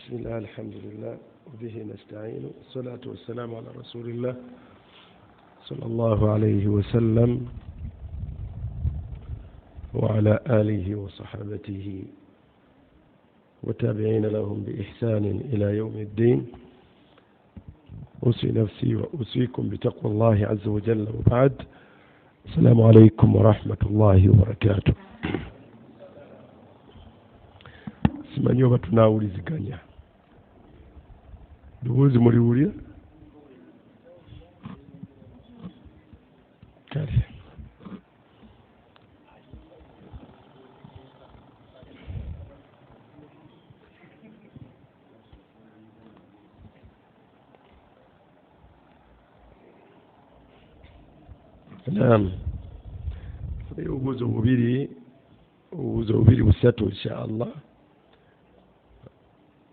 بسم الله الحمد لله وبه نستعين والصلاة والسلام على رسول الله صلى الله عليه وسلم وعلى آله وصحبته وتابعين لهم بإحسان إلى يوم الدين. أوصي نفسي وأوصيكم بتقوى الله عز وجل، وبعد. السلام عليكم ورحمة الله وبركاته. simanyi oba tunaawuliziganya, ddoboozi muliwulira? kale naam, obuuzo bubiri busatu insha Allah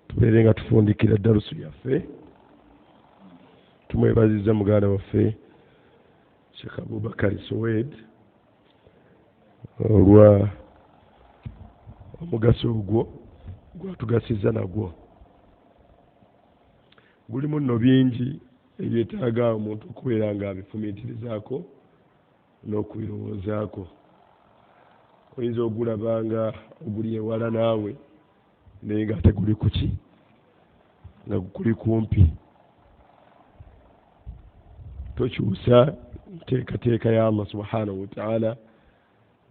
tubeere nga tufundikira darusu yaffe. Tumwebaziza muganda waffe Sheikh Abubakar Sowed olwa omugaso ogwo gwatugasiza nagwo. Gulimu nno bingi ebyetaaga omuntu okubeera nga abifumiitirizaako n'okubirowoozaako. Oyinza ogulaba nga oguli ewala naawe naye nga ate guli kuki, nga guli kumpi. Tokyusa nteekateeka ya Allah subhanahu wa ta'ala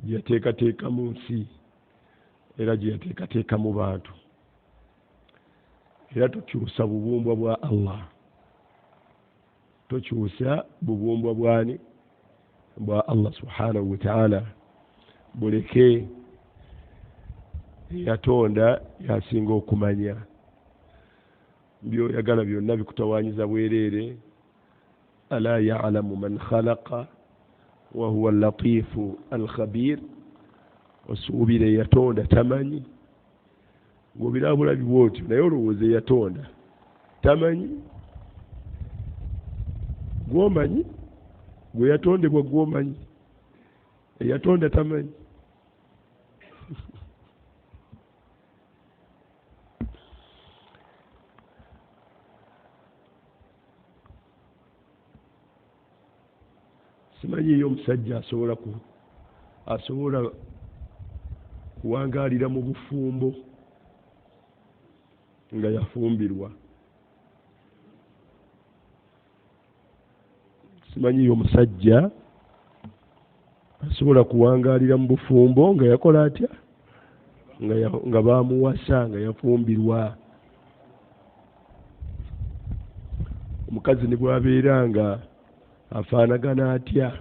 gye yateekateeka mu nsi era gye yateekateeka mu bantu, era tokyusa bubumbwa bwa Allah. Tokyusa bubumbwa bwani? Bwa Allah subhanahu wa ta'ala. Buleke yatonda yasinga okumanya, byoyagala byonna bikutawanyiza bwereere. Ala ya'lamu man khalaqa wa huwa al-latifu al-khabir. Osuubire yatonda tamanyi, ng'obirabula biwotyo naye olowooza yatonda tamanyi. Gwomanyi gwe yatondebwa, gwomanyi eyatonda tamanyi. Simanyiyo omusajja asobola kuwangaalira mu bufumbo nga yafumbirwa. Simanyiyo omusajja asobola kuwangaalira mu bufumbo nga yakola atya, nga bamuwasa nga yafumbirwa. Omukazi ne bwabeera nga afaanagana atya,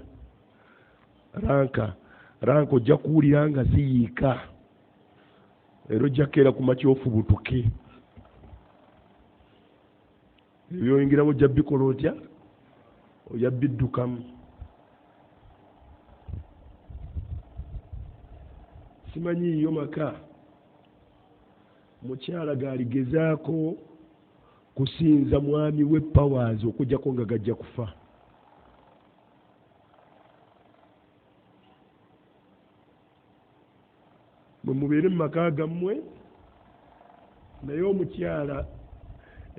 ranka ojja kuwulira nga ziyiika, era ojja keera ku makya ofubutuke. Ebyoyingiramu ojja bikola otya? Ojja biddukamu. Simanyiyo maka mukyala gaaligezaako kusinza mwami we powers okujjako nga gajja kufa. Bwe mubeere mu maka gammwe, naye omukyala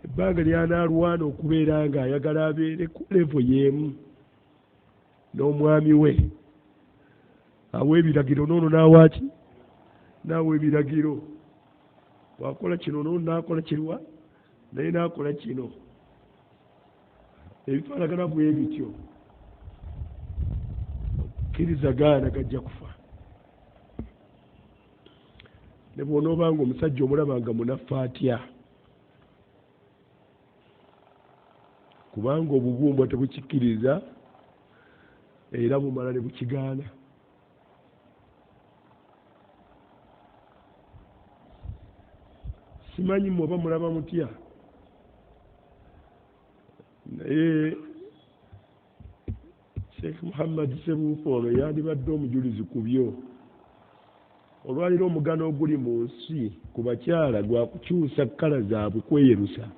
ebbanga lyanaalwana okubeera nga ayagala abeere ku levo y'emu n'omwami we, awa ebiragiro noono n'awaaki naawe ebiragiro. Wakola kino noono n'akola kirwa, naye n'akola kino. Ebifaanagana bwe bityo, okkirizagaana gajja kufa. Ne bw'onooba nga omusajja omulaba nga munaffe atya, kubanga obubumbwa tebukikkiriza era bumala ne bukigaana. Simanyi mwoba mulaba mutya, naye Sheikh Muhammad Sebuufu ono yandibadde omujulizi ku byo. Olwaliro omugano oguli mu nsi ku bakyala gwa kukyusa kkala zaabwe kweyerusa.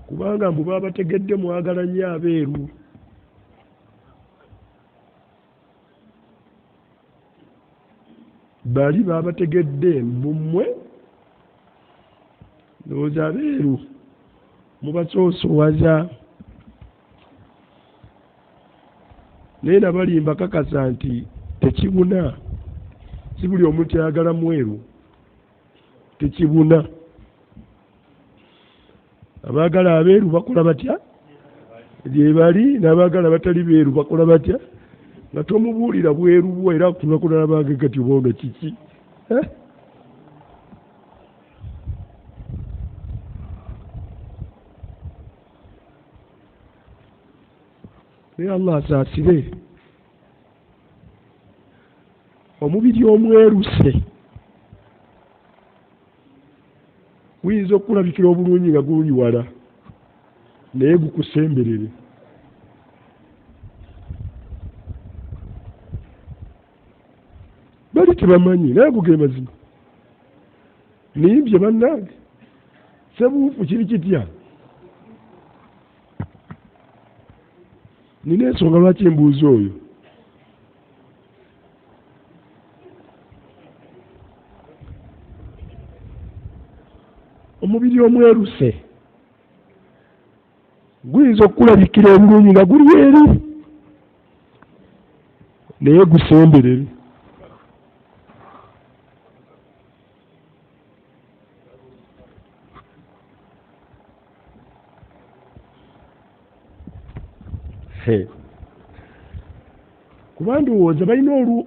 Kubanga mbu baba bategedde mwagala nnyo abeeru. bali babategedde mmwe ndowooza abeeru mubasoosowaza naye nabalimba kakasa nti tekibuna si buli omuntu ayagala mweru tekibuna abaagala abeeru bakola batya gye bali n'abaagala batali beeru bakola batya nga tomubuulira bweru bwo era tunakulala bange kati obaono kiki naye Allah asaasire omubiri omweruse guyinza okulabikira obulungi nga guli wala naye gukusemberere bali tebamanyi naye guge mazima niyimbye bannange sebuufu kiri kitya nina ensonga lwaki embuuza oyo omubiri omweruse guyinza okulabikira obulungi nga guli eri naye gusemberere kuba ndowooza balina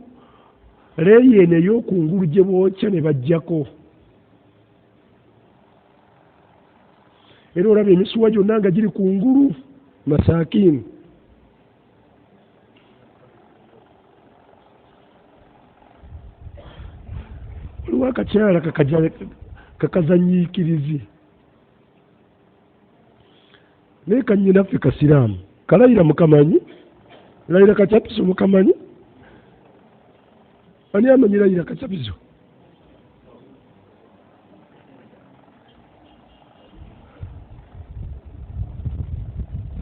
leeyene ey'okungulu gye bookya ne bajjako era olaba emisuwa gyonna nga giri kungulu masaakiini waliwo akakyala kakazanyiikirizi naye kannyinaffe kasiraamu kalayira mukamanyi layira kacapiso mukamanyi ani amanyi layira kacapiso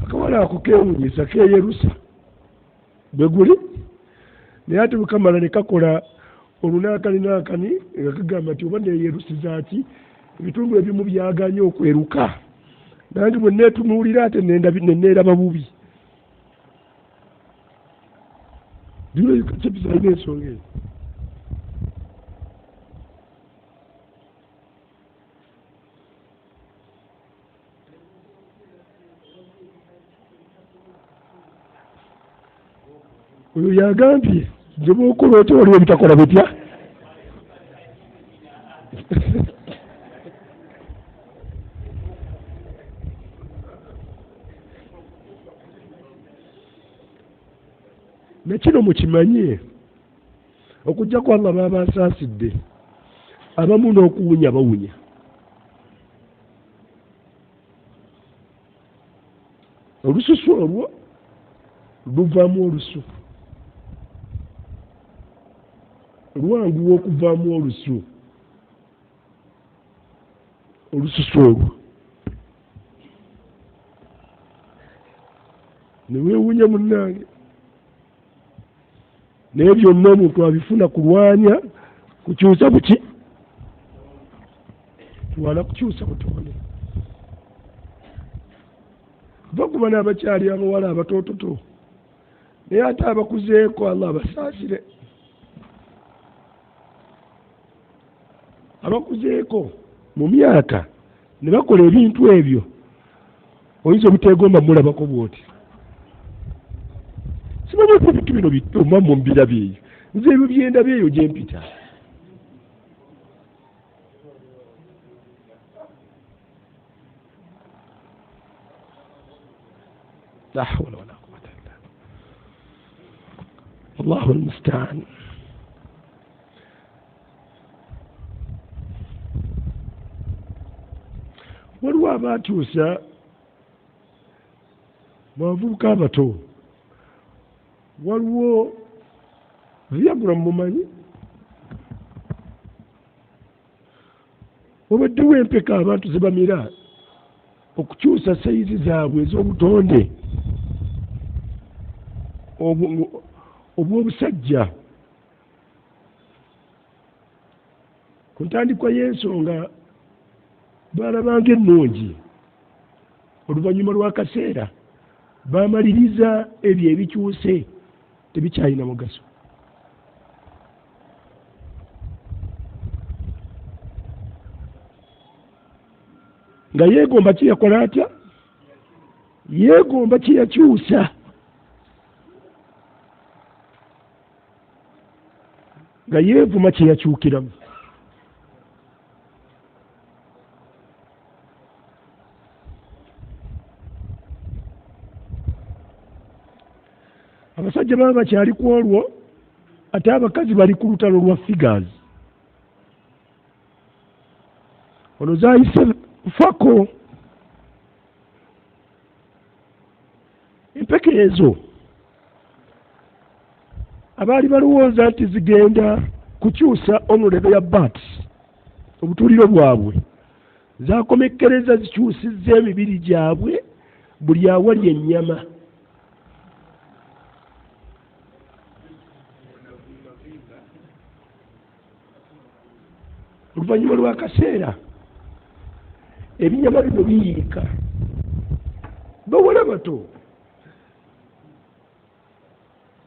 akawala ako kewunyisa keyerusa bwe guli naye ate bukamala ne kakola olunaakani naakani nga kagamba nti oba neyerusizaaki ebitundu ebimu byaganye okweruka nange bwe neetunuulira ate neneeraba bubi dino kacapiso alina ensonga eyo oyo yagambye gye bookola otya waliwo bitakola bitya nekino mukimanye okujjako Allah baba asaasidde abamu n'okuwunya bawunya olususu olwo luvaamu olusu lwanguwa okuvaamu olusu olususu olwo neweewunya munnange naye byonna omuntu abifuna kulwanya kukyusa buki twala kukyusa butone bakuba n'abakyali abawala abatoototo naye ate abakuzeeko Allah abasaasire abakuzeeko mu myaka ne bakola ebintu ebyo oyinza obuteegomba mulabako bwoti simanyi ku bintu bino bituma mu mbira byeyo nze ebyo byenda byeyo gye mpita la hawla wala quwwata illa billah Allahu almusta'an waliwo abaakyusa bavubuka abato waliwo Viagra mumanyi obaddewo empeka abantu ze bamira okukyusa sayizi zaabwe ez'obutonde obw'obusajja ku ntandikwa y'ensonga baalabanga ennungi oluvannyuma lw'akaseera baamaliriza ebyo ebikyuse tebikyalina mugaso. nga yeegomba kyeyakola atya? Yeegomba kyeyakyusa. nga yeevuma kyeyakyukiramu. Abasajja baba bakyali ku olwo, ate abakazi bali ku lutalo lwa figures. Ono zaayise fako empeke ezo abaali balowooza nti zigenda kukyusa omulebe ya bat obutuuliro bwabwe zaakomekkereza zikyusizza emibiri gyabwe buli awalya ennyama. Oluvannyuma lw'akaseera ebinyama bino biyiika. Bawala bato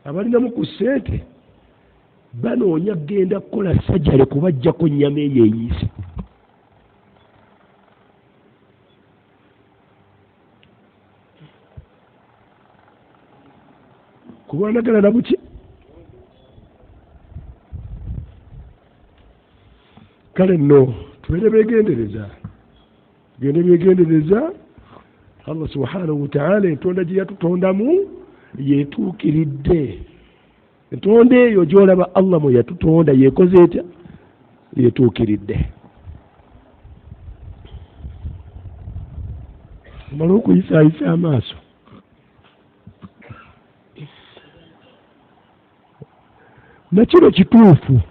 abalinamu ku ssente banoonya kgenda kukola sajjale kubajjako ennyama eyo eyiise. Kulwanagana na buki? Kale nno tubeere beegendereza. Tugende beegendereza. Allah subhanahu wa ta'ala entonda gye yatutondamu yeetuukiridde. Entonda eyo gy'olaba Allah mwe yatutonda yeekoze etya? Yeetuukiridde. Omala okuyisaayisa amaaso. Na kino kituufu.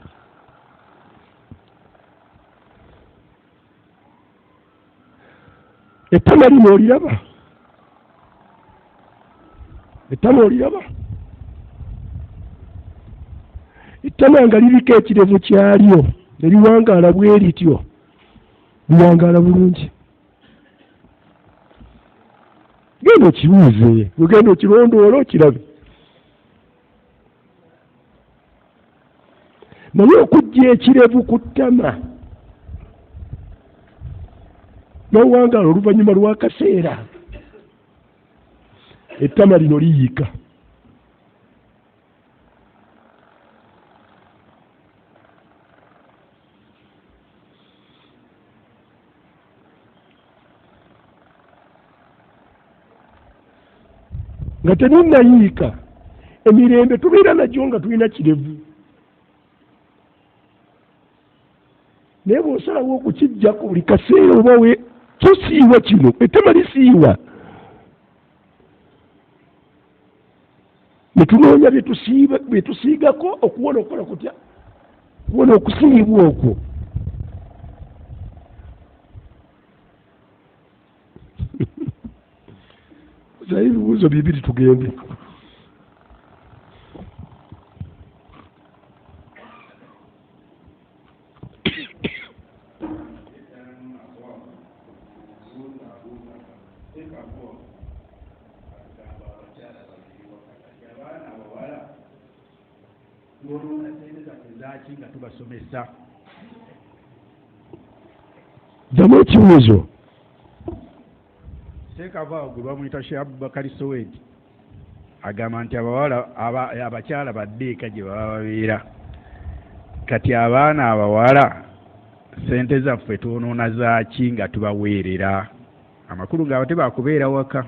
Ettama lino oliraba? Ettama oliraba? Ettama nga liriko ekirevu kyalyo ne liwangaala bwe lityo, liwangaala bulungi. Genda okibuuze, ogenda okirondoola okirabe. Naye okujja ekirevu ku ttama n'owangaala oluvannyuma lw'akaseera ettama lino liyiika. Nga teninnayiika emirembe tubeera nagyo nga tulina kirevu. Naye bw'osalawo okukijjako buli kaseera oba we tosiiwa kino, ettama lisiiwa. Ne tunoonya bye tusiigako okuwona okukola kutya? Okuwona okusiibwa okwo. Zayi ebibuuzo bibiri tugende. nga tubasomesa. Ddamu ekibuuzo. Ssekavaawo gwe bamuyita Sheikh Abubakar Sowedi agamba nti abakyala baddeeka gye baba babeera, kati abaana abawala ssente zaffe twonoona zaaki nga tubaweerera? Amakulu gaabo tebakubeera waka.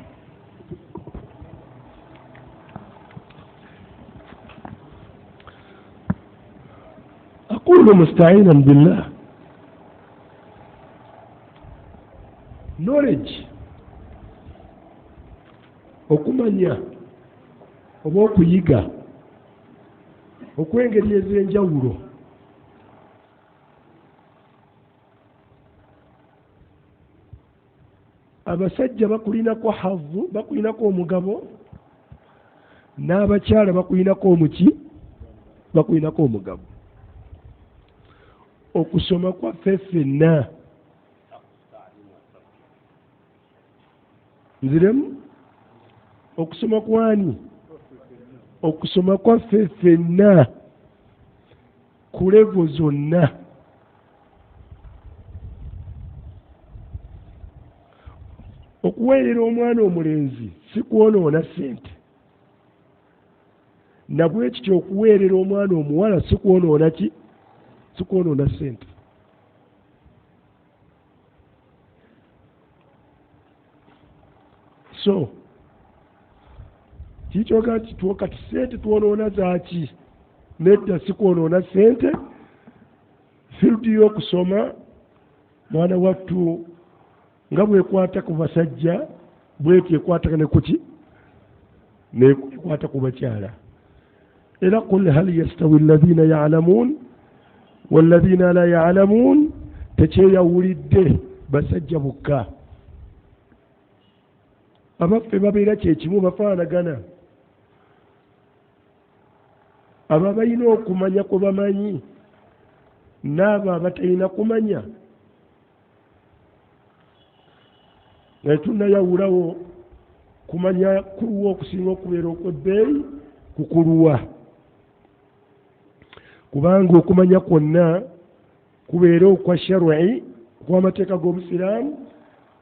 أقول مستعينا بالله. knowledge okumanya oba okuyiga okwengeri ez'enjawulo abasajja bakulinako havu, bakulinako omugabo, n'abakyala bakulinako omuki, bakulinako omugabo. okusoma kwaffe ffenna nziremu okusoma kwani okusoma kwaffe ffenna ku levo zonna okuweerera omwana omulenzi si kwonoona ssente nabwe kityo okuweerera omwana omuwala si kwonoona ki si kwonoona ssente so kikyoga nti kati ssente twonoona zaaki nedda si kwonoona ssente firuti y'okusoma mwana wattu nga bwekwata ku basajja bwetyo ekwata ne kuki nekwata ku bakyala era qul hal yastawi alladhina ya'lamun walladhina la ya'lamun tekyeyawulidde basajja bokka abaffe babeera kyekimu bafaanagana abo abalina okumanya kwe bamanyi n'abo abatalina kumanya nga tunayawulawo kumanya kuluwa okusinga okubeera okw'ebbeeyi kukuluwa kubanga okumanya kwonna kubeera okwa shar'i okw'amateeka g'obusiraamu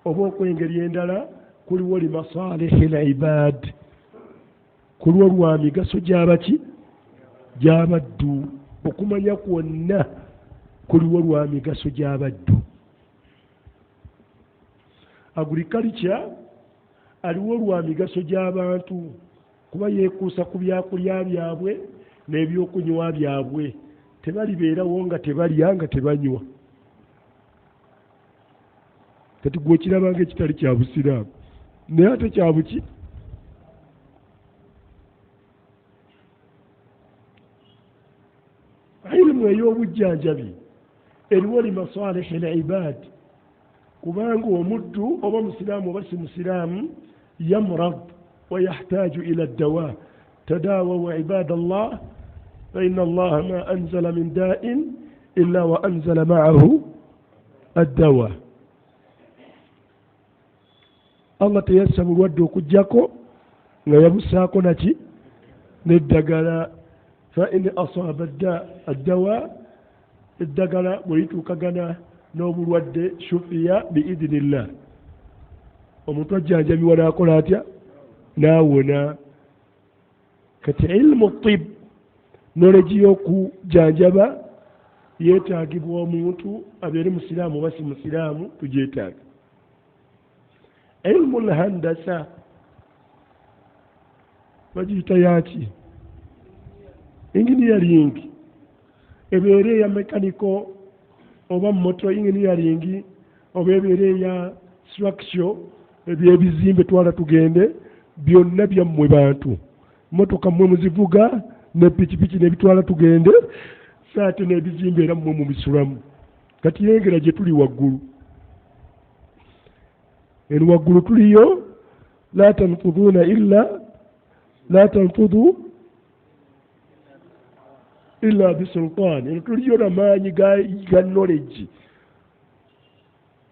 oba okw'engeri endala kuliwo limasalihi libad kuliwo lwa migaso gy'abaki gy'abaddu okumanya kwonna kuliwo lwa migaso gy'abaddu agriculture aliwo lwa migaso gy'abantu kuba yeekuusa ku byakulya byabwe n'ebyokunywa byabwe tebalibeerawo nga tebalya nga tebanywa kati gwe kirabanga ekitali kya busiraamu naye ate kya buki ilimu ey'obujjanjabi eriwo limasalihi libad kubanga omuddu oba musiraamu oba si musiraamu yamrad wayahtaju ila ddawa tadawawu ibada allah faina allaha ma anzala min da'in illa wa anzala ma'ahu addawa allah teyassa bulwadde okujjako nga yabusaako naki n'eddagala fain asaba addawa eddagala bwe lituukagana n'obulwadde shufiya biidinillah omuntu ajjanjabiwa n'akola atya n'awona kati ilmu tib nolegi y'okujjanjaba yeetaagibwa omuntu abeere musiraamu oba si musiraamu tugyetaaga ilmu lhandasa bagiyita yaki engineering ebeere eya mekaniko oba moto engineering oba ebeere eya structure ebyebizimbe twala tugende byonna byammwe bantu motoka mmwe muzivuga ne pikipiki nebitwala tugende saate n'ebizimbe era mmwe mubisulamu kati yengera gye tuli waggulu eno waggulu tuliyo la tanfuduna illa bisultan eno tuliyo namaanyi ga knowledge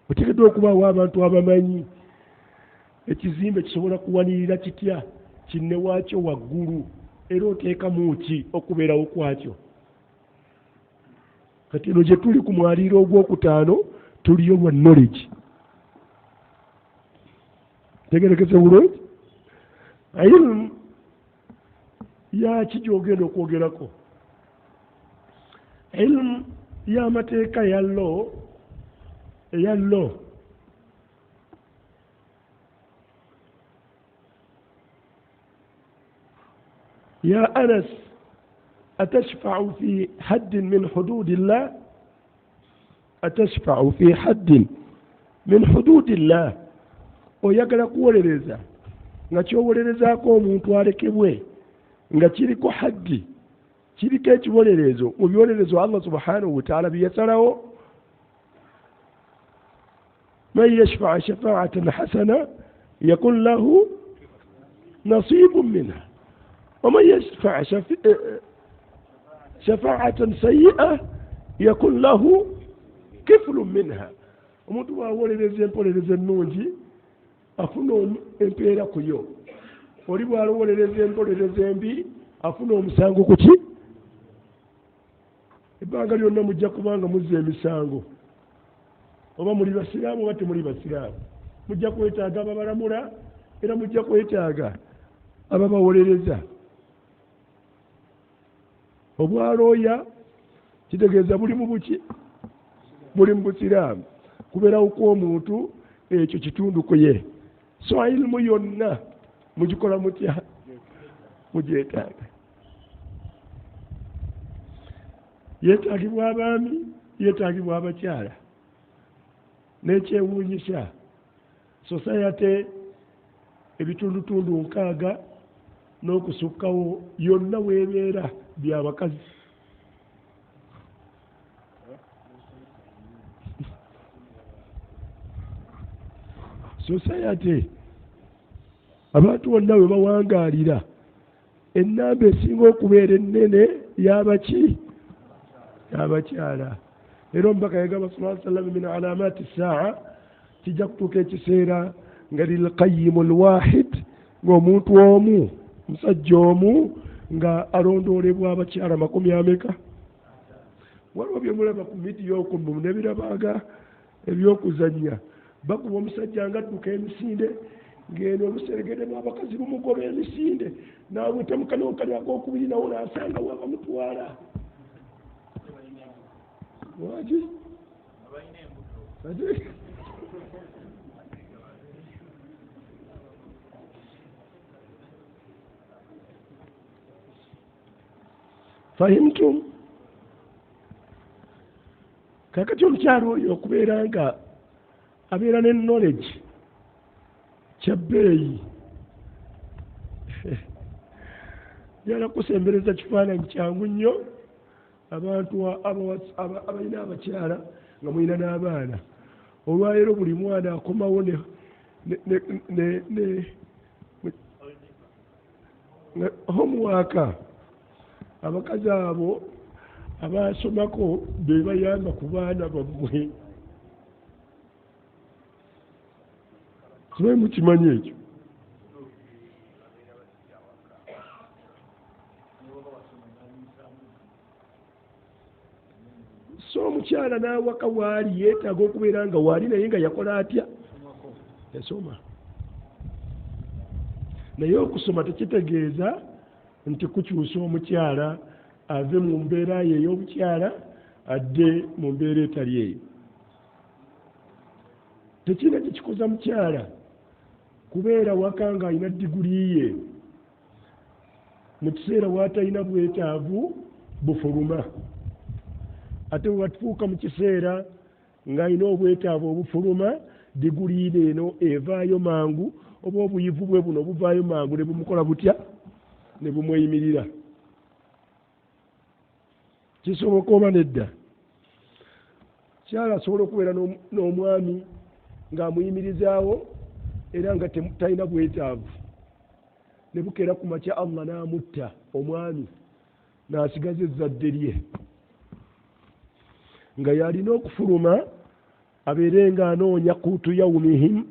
oteekeddwa okubaawo abantu abamanyi ekizimbe kisobola kuwanirira kitya kinne waakyo waggulu era oteekamu ki okubeerawo kwakyo kati eno gye tuli ku mwaliiro ogwokutaano tuliyo lwa knowledge tegerekese bulungi ilmu yaki gyogenda okwogerako ilmu y'amateeka eya law يا أنس أتشفع في حد من حدود الله أتشفع في حد من حدود الله oyagala kuwolereza nga kyowolerezaako omuntu alekebwe nga kiriko haddi kiriko ekibolerezo mu byolerezo Allah subhanahu wa ta'ala biyasalawo man yashfa'a shafa'atan hasana yakun lahu nasibun minha ومن يشفع شفاعة سيئة يكون له kifulu minha omuntu bw'awolereza empolereza ennungi afuna empeera ku yo oli bw'alowolereza empolereza embi afuna omusango ku ki ebbanga lyonna mujja kubanga muzza emisango oba muli basiraamu oba temuli basiraamu mujja kwetaaga ababalamula era mujja kwetaaga ababawolereza obwalooya kitegeeza buli mu buki buli mu busiraamu kubeerawo kw'omuntu ekyo kitundu ku ye so ilimu yonna mugikola mutya mugyetaaga yeetaagibwa abaami yeetaagibwa abakyala n'ekyewuunyisa sosayate ebitundutundu 6 n'okusukkawo yonna weebeera byabakazi sosayate abantu bonna we bawangaalira ennamba esinga okubeera ennene y'abaki abakyala era omubaka yagamba sallallahu alayhi wa sallam min alaamaati saa kijja kutuuka ekiseera nga lilqayimu lwahid ng'omuntu omu musajja omu nga alondoolebwa abakyala 10 waliwo byemulaba ku midiya okwo nebirabaga ebyokuzannya bakuba omusajja nga adduka emisinde ng'eno oluseregedemu abakazi bumugoba emisinde n'aweta mukanokali ak'okubiri nawo n'asanga wabamutwala waki fahimtum kakati omukyalo oyo okubeera nga abeera ne knowledge kyabbeeyi yala kusembereza kifaananyi kyangu nnyo abantu abalina abakyala nga mulina n'abaana olwaleero buli mwana akomawo homework abakazi abo abasomako bebayamba ku baana bammwe kibe mukimanyi ekyo so omukyala n'awaka waali yeetaaga okubeera nga waali naye nga yakola atya yasoma naye okusoma tekitegeeza nti kukyusa omukyala ave mu mbeera ye ey'obukyala adde mu mbeera etali eyo tekina tekikoza mukyala kubeera waka nga alina diguli ye mu kiseera waatalina bwetaavu bufuluma ate watuuka mu kiseera ng'alina obwetaavu obufuluma diguli eno evaayo mangu oba obuyivu bwe buno obuvaayo mangu ne bumukola butya ne bumweyimirira kisoboka oba nedda kyala asobola okubeera n'omwami ng'amuyimirizaawo era nga talina bwetaavu ne bukeera ku makya Allah n'amutta omwami n'asigaza ezzadde lye nga yalina okufuluma abeere ng'anoonya kuutu yawumihim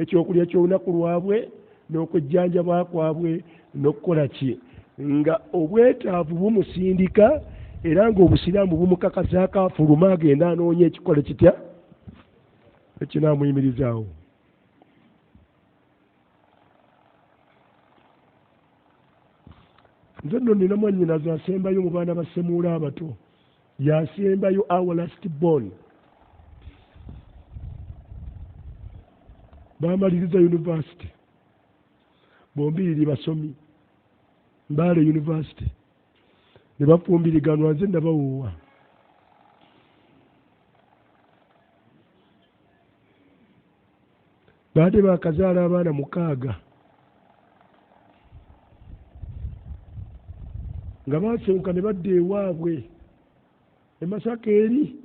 ekyokulya ky'olunaku lwabwe n'okwejjanjaba kwabwe n'okukola ki nga obwetaavu bumusindika era ng'obusiraamu bumukakasa akafuluma agenda anoonya ekikole kitya ekinaamuyimirizaawo nze nno nina mwannyinaze asembayo mu baana basemuula abato yasembayo our last born bamaliriza university bombiriri basomi Mbale university ne bafumbiriganwa nze nabawuuwa baade bakazaala abaana 6 nga basenguka ne badda ewaabwe e Masaka eri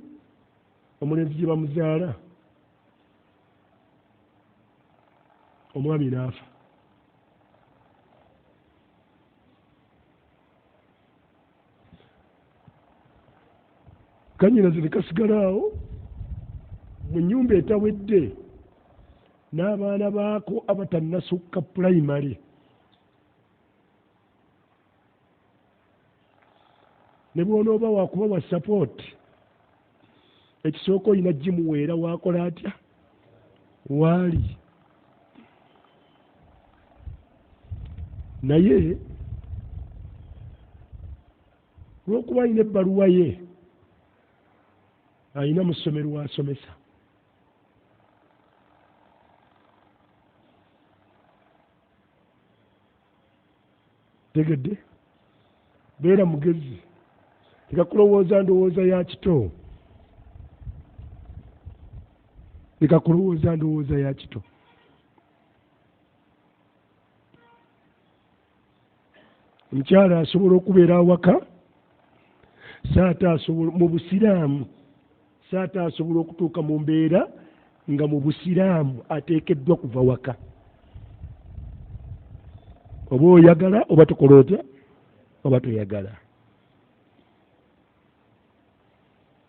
omulenzi gye bamuzaala omwami n'afa kanyinaze ne kasigala awo mu nnyumba etawedde n'abaana baako abatannasukka pulayimale. Ne bw'onooba waakuba wa sapooti ekisooka olina gimuweera waakola atya waali. Naye lw'okuba alina ebbaluwa ye alina mu ssomero w'asomesa. Tegedde beera mugezi tekakulowooza ndowooza ya kito, tekakulowooza ndowooza ya kito. Omukyala asobola okubeera awaka saata asobola mu busiraamu, saata asobola okutuuka mu mbeera nga mu busiraamu ateekeddwa kuva waka. Oba oyagala oba tukola otya oba toyagala.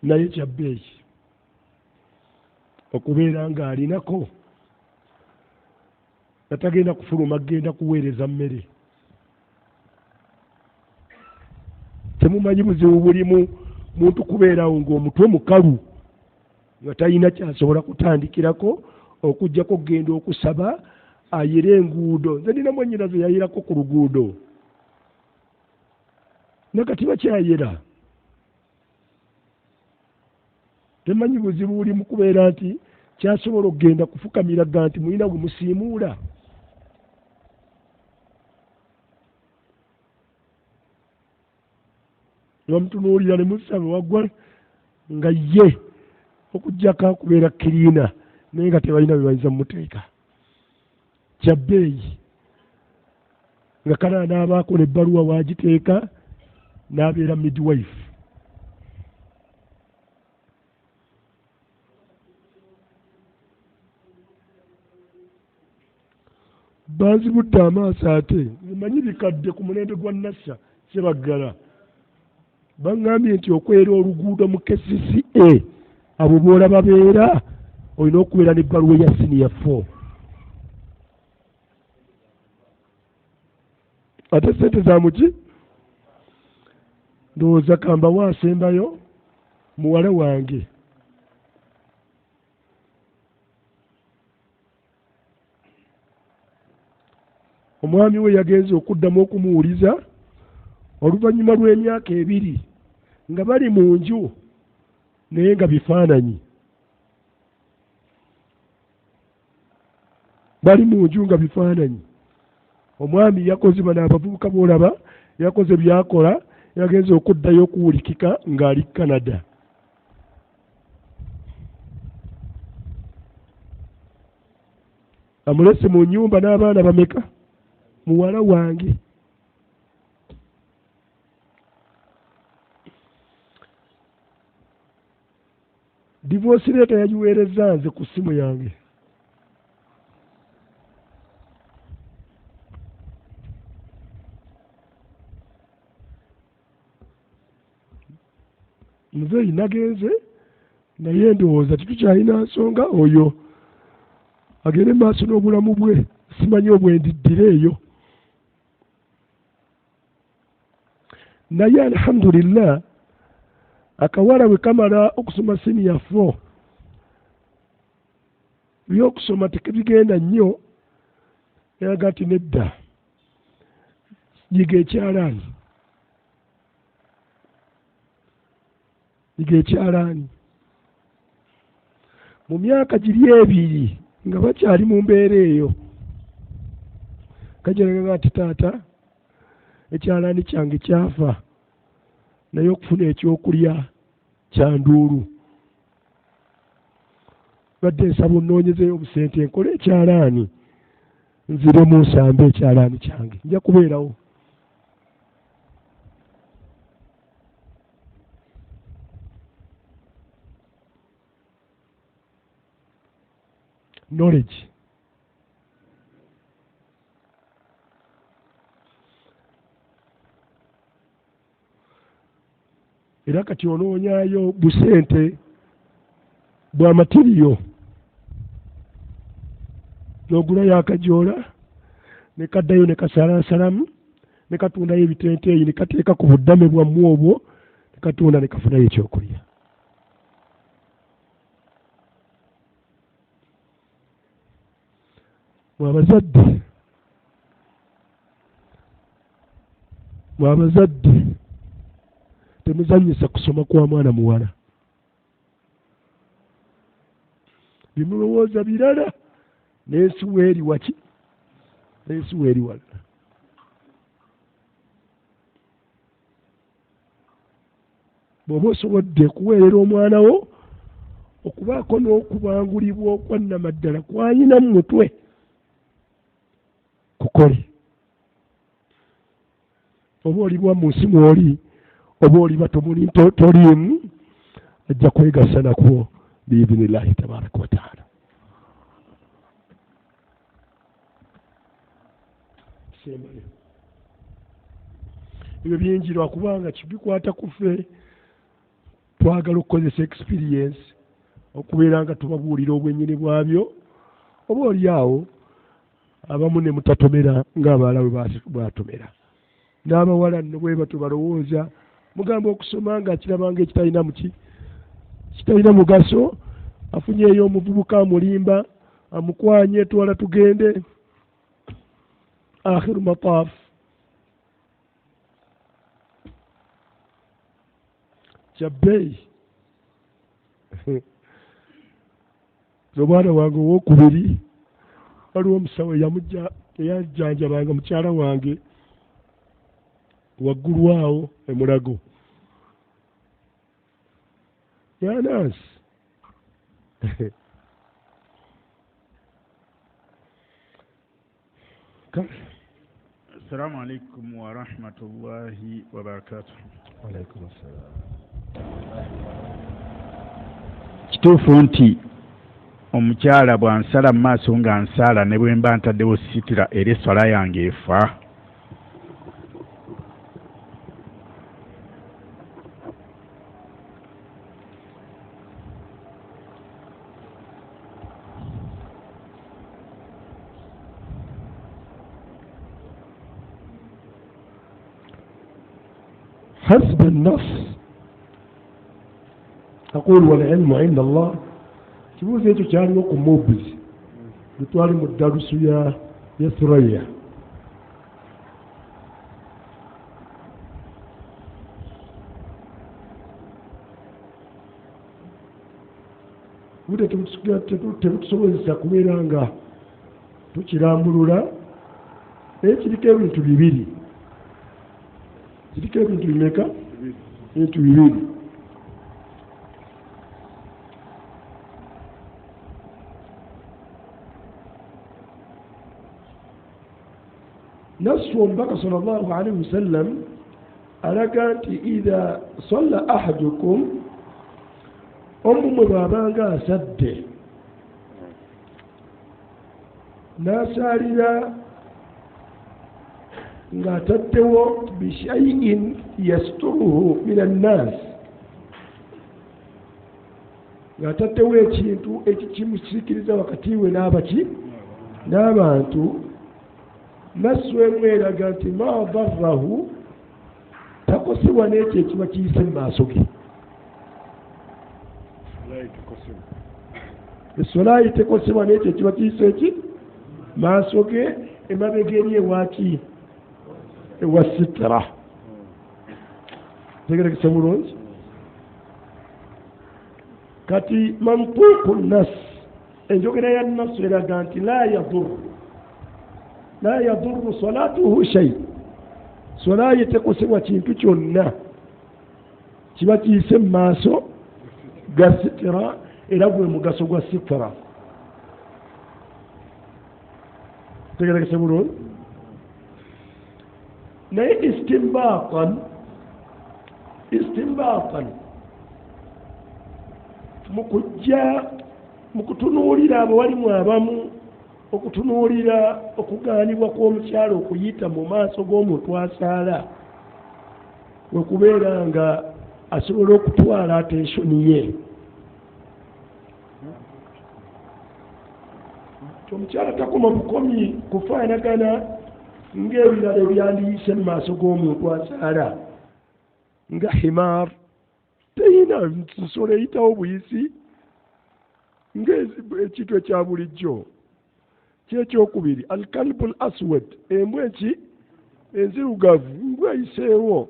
Naye kyabbeeyi okubeera ng'alinako natagenda kufuluma agenda kuweereza mmere. Temumanyi buzibu bulimu muntu kubeerawo ng'omutwe mukalu nga talina kyasobola kutandikirako okuggyako okgenda okusaba ayire enguudo. Nze nina mwennyinaze yayirako ku luguudo nakati bakyayera. Temanyi buzibu buli mu kubeera nti kyasobola okgenda kufukamiraga nti mulina gwe musiimuula. Bamutunuulira ne musaba waggwa nga ye okuggyako akubeera kiriina naye nga tebalina bye bayinza mumuteeka. Kyabbeeyi nga kana n'abaakola ebbaluwa waagiteeka n'abeera midwife. Banzibudde amaaso ate mmanyi bikadde ku mulembe gwa Nassa Ssebaggala. Baŋŋambye nti okwera oluguudo mu KCCA abo b'olaba beera olina okubeera n'ebbaluwa eya senior 4. Ate ssente za muki ndowooza kamba waasembayo muwala wange. Omwami we yagenze okuddamu okumuwuliza oluvannyuma lw'emyaka 2 nga bali mu nju naye nga bifaananyi. Bali mu nju nga bifaananyi. Omwami yakoze bano abavubuka b'olaba yakoze byakola yagenze okuddayo okuwulikika ng'ali Canada. Amulese mu nnyumba n'abaana bameka? Muwala wange. Divorce letter yagiweereza nze ku ssimu yange. Muzeeyi nagenze naye ndowooza titukyalina nsonga oyo agende maaso n'obulamu bwe simanyi obwendiddira eyo. Naye alhamdulillah akawala bwe kamala okusoma senior 4 by'okusoma tekibigenda nnyo eraga nti nedda yiga ekyalaani. Yiga ekyalaani. Mu myaka giri 2 nga bakyali mu mbeera eyo kajalaga nti taata ekyalaani kyange kyafa naye okufuna ekyokulya kya nduulu. Badde nsaba onnoonyezeyo obusente nkole ekyalaani nziremu nsambe ekyalaani kyange nja kubeerawo. Knowledge. Era kati onoonyayo busente bwa matiriyo n'ogulayo akajoola ne kaddayo ne kasalaasalamu ne katundayo ebitenteeyi ne kateeka ku buddame bwammwe obwo ne katunda ne kafunayo ekyokulya. mwabazadde temuzanyisa kusoma kwa mwana muwala, bimulowooza birala n'ensuwa eri waki n'ensuwa eri wala. bw'oba osobodde kuweerera omwana wo okubaako n'okubangulibwa okwannamaddala kwanyina mu mutwe kukole. oba olibwa mu nsi mw'oli oba oliba toliimu, ajja kwegasa nakwo biidhinillahi tabaraka wataala. ebyo byinjirwa kubanga kibikwata ku ffe twagala okukozesa experience okubeera nga tubabuulira obwennyini bwabyo. oba oli awo abamu ne mutatomera ng'abalala bwe batomera. n'abawala nno bwe batyo balowooza mugamba okusoma nga akirabanga ekitalina kitalina mugaso, afunyeeyo omuvubuka amulimba amukwanye twala tugende, akhiru mataaf kyabbeeyi. omwana wange owokubiri waliwo omusawo eyajjanjabanga mukyala wange waggulu awo emulago yanansi. Assalamu alaikum wa rahmatullahi wa barakatuh. Wa alaikum assalam. Kituufu nti omukyala bw'ansala mu maaso nga nsala ne bwe mba ntaddewo sitira era esswala yange efa? حسب النص أقول والعلم عند الله. kibuuzo ekyo kyaliwo ku mobizi lutwali mu ddalusu ya Thuraya. tebutusobozesa kubeera nga tukirambulula naye kiriko ebintu bibiri. kiriko ebintu bimeka? ebintu bibiri. نص النبي صلى الله عليه وسلم ألقى إذا صلى أحدكم مبابانغا سد ناساريا ناتتو بشيء يستره من الناس ناتتو ekintu ekikimusikiriza wakati we n'abantu. Nasu emweraga nti ma darrahu takosebwa n'ekyo ekiba kiyise mu maaso ge. Essolaayi tekosebwa n'ekyo ekiba kiyise eki maaso ge emabega eri ewaki ewa sitira. tegerekese bulungi. kati mantuuku nas enjogera ya nasu eraga nti la yadurru salatuhu shay. Solaayi tekosebwa kintu kyonna kiba kiyise mu maaso ga sitira era gwe mugaso gwa sitira. tegerekese bulungi. naye istinbaatan mu kutunuulira abawalimu abamu okutunuulira okugaanibwa kw'omukyala okuyita mu maaso g'omuntu asaala we kubeera nga asobola okutwala attensioni ye omukyala takoma bukomi kufaanagana ng'ebirala ebyandiyise mu maaso g'omuntu azaala nga himar teyina nsolo eyitawo buyisi ng'ekintu ekya bulijjo. Kyekyokubiri alkalbu al aswad, embwa enzirugavu mbwa eyiseewo.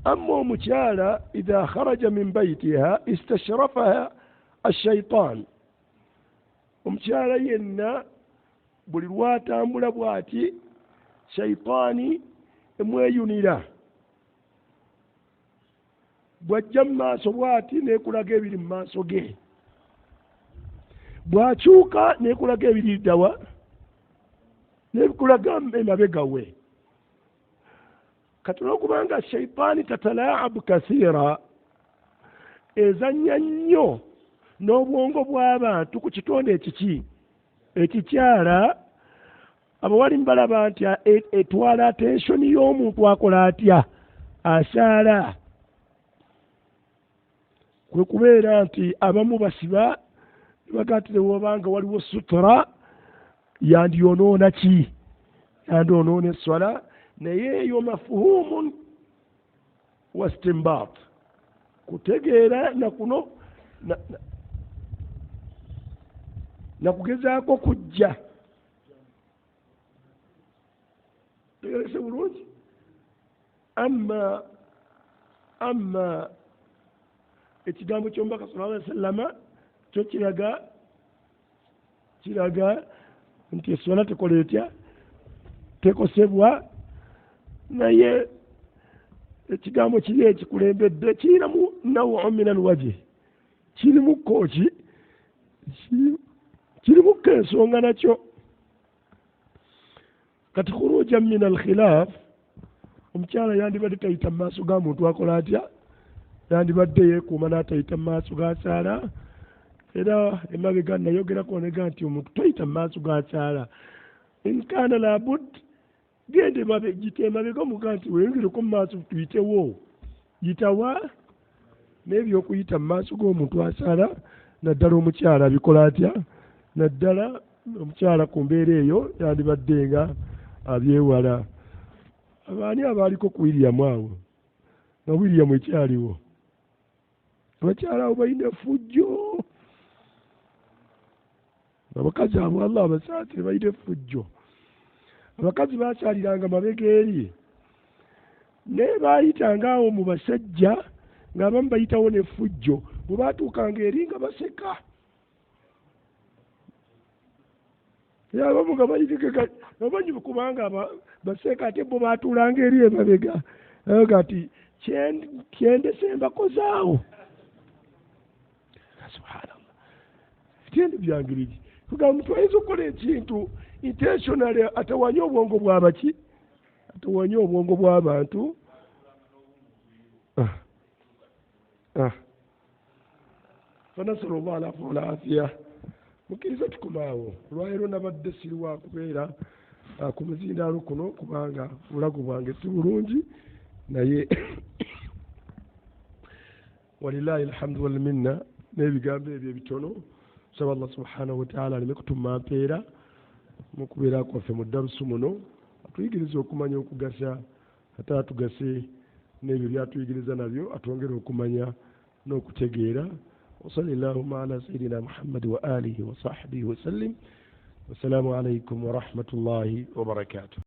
Amma omukyala idha kharaja min bayitiha istashrafaha ashaitan, omukyala yenna buli lwatambula bw'ati shaitaani emweyunira, bw'ajja mu maaso bw'ati neekulaga ebiri mu maaso ge, bw'akyuka neekulaga ebiri ddawa neekulaga emabega we. Kati olwokubanga shaitaani tatalaabu kasiira, ezannya nnyo n'obwongo bw'abantu ku kitonde ekiki ekikyala, abawalimu balaba nti etwala attensioni y'omuntu akola atya, asaala. Kwe kubeera nti abamu basiba bagatire wobanga waliwo sutura yandyonoona ki, yandyonoona esswala, naye eyo mafuhumun wa istimbaat, kutegeera nakuno nakugezaako kujja. Tegerese bulungi. Amma ekigambo ky'omubaka sallallahu alaihi wasallama kyo kiraga nti esswala tekola etya, tekosebwa, naye ekigambo kiri ekikulembedde kirinamu nawu min alwaji, kirimu kooki, kirimu ensonga nakyo. Kati khuruja min alkhilaf, omukyala yandibadde tayita mu maaso ga muntu akola atya, yandibadde yeekuuma n'atayita mu maaso g'akyala. Era emabega nayogerako nega nti omuntu toyita mu maaso g'akyala, in kaana labud gende gite emabega omuga nti weyongireko mu maaso tuyitewo, yitawa. N'ebyokuyita mu maaso g'omuntu akyala naddala omukyala abikola atya, naddala omukyala ku mbeera eyo yandibadde nga abyewala. Abaani abaaliko ku William awo, nga William ekyaliwo, abakyala abo balina effujjo, abakazi abo Allah abasaatire balina effujjo. Abakazi baakyaliranga mabega eri, naye baayitanga awo mu basajja ng'abamu bayitawo n'effujjo, bwe baatuukanga eri nga baseka. Abamu nga bayitikeka abamanyi kubanga baseka, ate bo baatuulanga eri emabega aga ti kyendese embakozaawo. Subhanallah, ebyende byangiriki kugamba omuntu ayinza okukola ekintu intentionally atawanye obwongo bw'abaki, atawanye obwongo bw'abantu. Fanasala Allah alafu alaafiya. Mukkiriza tukomaawo, olwaleero nabadde siriwa kubeera ku muzindaalo kuno kubanga obulago bwange si bulungi, naye walillahi alhamdu wal minna, n'ebigambo ebyo ebitono nsaba Allah subhanahu wa ta'ala aleme kutumma mpeera mu kubeera kwaffe mu darusu muno, atuyigirize okumanya okugasa, ate atugase n'ebyo byatuyigiriza nabyo atwongere okumanya n'okutegeera. وصلى اللهم على سيدنا محمد وآله وصحبه وسلم. والسلام عليكم ورحمة الله وبركاته.